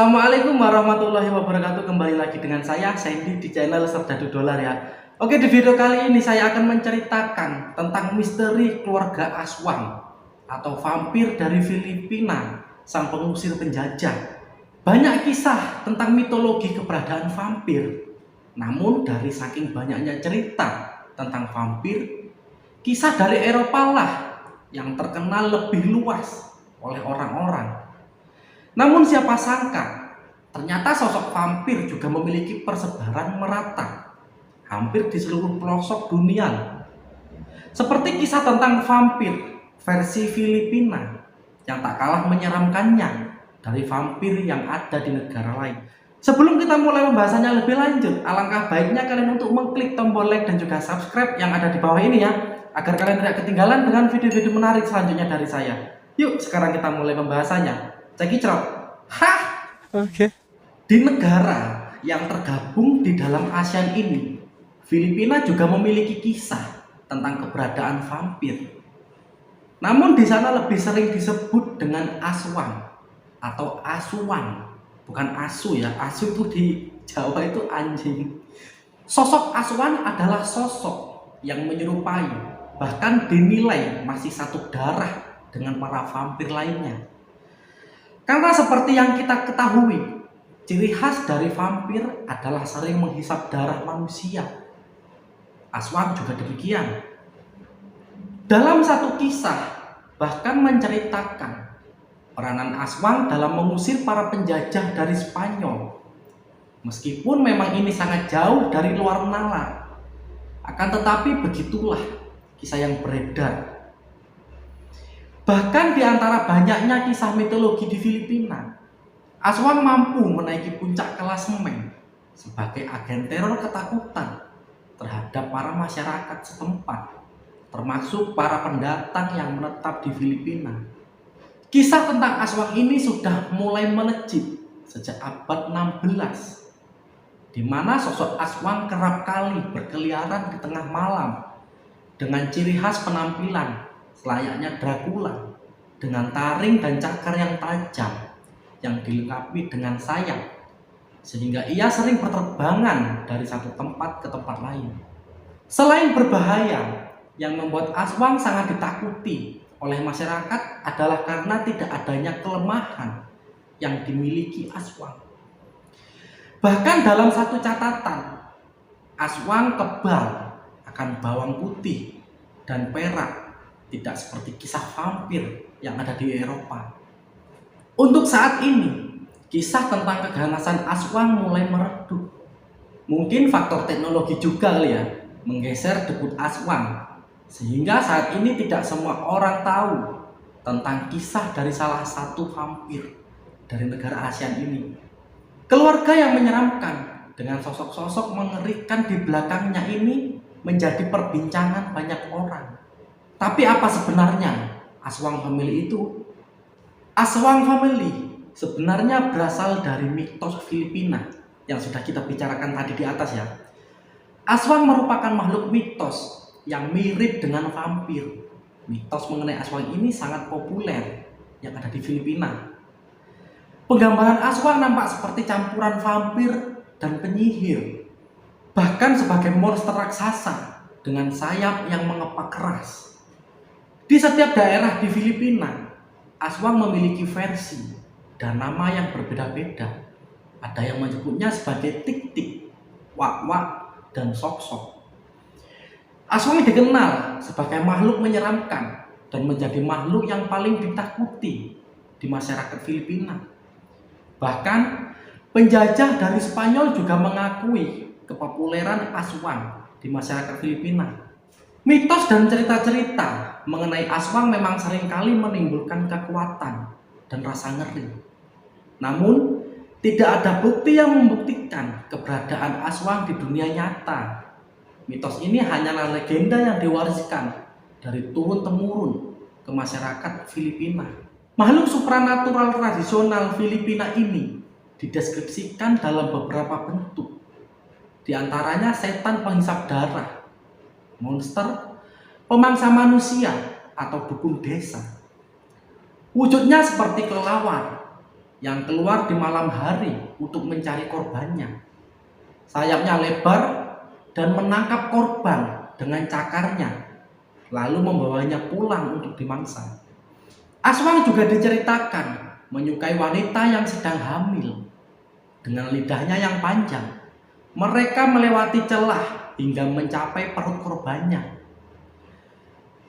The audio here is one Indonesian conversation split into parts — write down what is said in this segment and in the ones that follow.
Assalamualaikum warahmatullahi wabarakatuh. Kembali lagi dengan saya Sandy di channel Serdadu Dolar ya. Oke, di video kali ini saya akan menceritakan tentang misteri keluarga Aswang atau vampir dari Filipina, sang pengusir penjajah. Banyak kisah tentang mitologi keberadaan vampir. Namun dari saking banyaknya cerita tentang vampir, kisah dari Eropa lah yang terkenal lebih luas oleh orang-orang. Namun siapa sangka, ternyata sosok vampir juga memiliki persebaran merata, hampir di seluruh pelosok dunia. Seperti kisah tentang vampir versi Filipina yang tak kalah menyeramkannya dari vampir yang ada di negara lain. Sebelum kita mulai pembahasannya lebih lanjut, alangkah baiknya kalian untuk mengklik tombol like dan juga subscribe yang ada di bawah ini ya, agar kalian tidak ketinggalan dengan video-video menarik selanjutnya dari saya. Yuk, sekarang kita mulai pembahasannya. Cekicrot. Hah? Oke. Di negara yang tergabung di dalam ASEAN ini, Filipina juga memiliki kisah tentang keberadaan vampir. Namun di sana lebih sering disebut dengan aswang atau asuang, bukan asu ya. Asu itu di Jawa itu anjing. Sosok aswang adalah sosok yang menyerupai, bahkan dinilai masih satu darah dengan para vampir lainnya. Karena seperti yang kita ketahui, ciri khas dari vampir adalah sering menghisap darah manusia. Aswang juga demikian. Dalam satu kisah, bahkan menceritakan peranan aswang dalam mengusir para penjajah dari Spanyol. Meskipun memang ini sangat jauh dari luar nalar, akan tetapi begitulah kisah yang beredar. Bahkan di antara banyaknya kisah mitologi di Filipina, aswang mampu menaiki puncak klasemen sebagai agen teror ketakutan terhadap para masyarakat setempat, termasuk para pendatang yang menetap di Filipina. Kisah tentang aswang ini sudah mulai melejit sejak abad 16, di mana sosok aswang kerap kali berkeliaran di tengah malam dengan ciri khas penampilan selayaknya Dracula, dengan taring dan cakar yang tajam yang dilengkapi dengan sayap, sehingga ia sering berterbangan dari satu tempat ke tempat lain. Selain berbahaya, yang membuat aswang sangat ditakuti oleh masyarakat adalah karena tidak adanya kelemahan yang dimiliki aswang. Bahkan dalam satu catatan, aswang kebal akan bawang putih dan perak, tidak seperti kisah vampir yang ada di Eropa. Untuk saat ini, kisah tentang keganasan aswang mulai meredup. Mungkin faktor teknologi juga kali ya, menggeser debut aswang, sehingga saat ini tidak semua orang tahu tentang kisah dari salah satu vampir dari negara ASEAN ini. Keluarga yang menyeramkan dengan sosok-sosok mengerikan di belakangnya ini menjadi perbincangan banyak orang. Tapi apa sebenarnya Aswang Family itu? Aswang Family sebenarnya berasal dari mitos Filipina yang sudah kita bicarakan tadi di atas ya. Aswang merupakan makhluk mitos yang mirip dengan vampir. Mitos mengenai aswang ini sangat populer yang ada di Filipina. Penggambaran aswang nampak seperti campuran vampir dan penyihir, bahkan sebagai monster raksasa dengan sayap yang mengepak keras. Di setiap daerah di Filipina, aswang memiliki versi dan nama yang berbeda-beda. Ada yang menyebutnya sebagai tik-tik, wak-wak, dan sok-sok. Aswang dikenal sebagai makhluk menyeramkan dan menjadi makhluk yang paling ditakuti di masyarakat Filipina. Bahkan, penjajah dari Spanyol juga mengakui kepopuleran aswang di masyarakat Filipina. Mitos dan cerita-cerita mengenai aswang memang seringkali menimbulkan kekuatan dan rasa ngeri. Namun, tidak ada bukti yang membuktikan keberadaan aswang di dunia nyata. Mitos ini hanyalah legenda yang diwariskan dari turun-temurun ke masyarakat Filipina. Makhluk supranatural tradisional Filipina ini dideskripsikan dalam beberapa bentuk. Di antaranya setan penghisap darah, monster, pemangsa manusia, atau dukun desa. Wujudnya seperti kelelawar, yang keluar di malam hari untuk mencari korbannya. Sayapnya lebar dan menangkap korban dengan cakarnya, lalu membawanya pulang untuk dimangsa. Aswang juga diceritakan menyukai wanita yang sedang hamil. Dengan lidahnya yang panjang, mereka melewati celah hingga mencapai perut korbannya.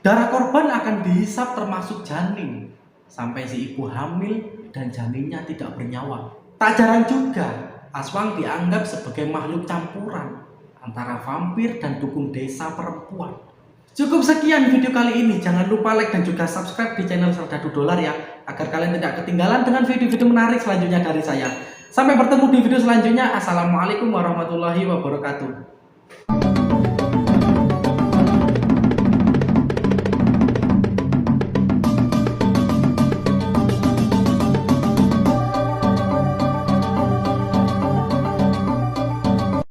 Darah korban akan dihisap termasuk janin, sampai si ibu hamil dan janinnya tidak bernyawa. Tak jarang juga, aswang dianggap sebagai makhluk campuran antara vampir dan dukun desa perempuan. Cukup sekian video kali ini. Jangan lupa like dan juga subscribe di channel Serdadu Dolar ya, agar kalian tidak ketinggalan dengan video-video menarik selanjutnya dari saya. Sampai bertemu di video selanjutnya. Assalamualaikum warahmatullahi wabarakatuh.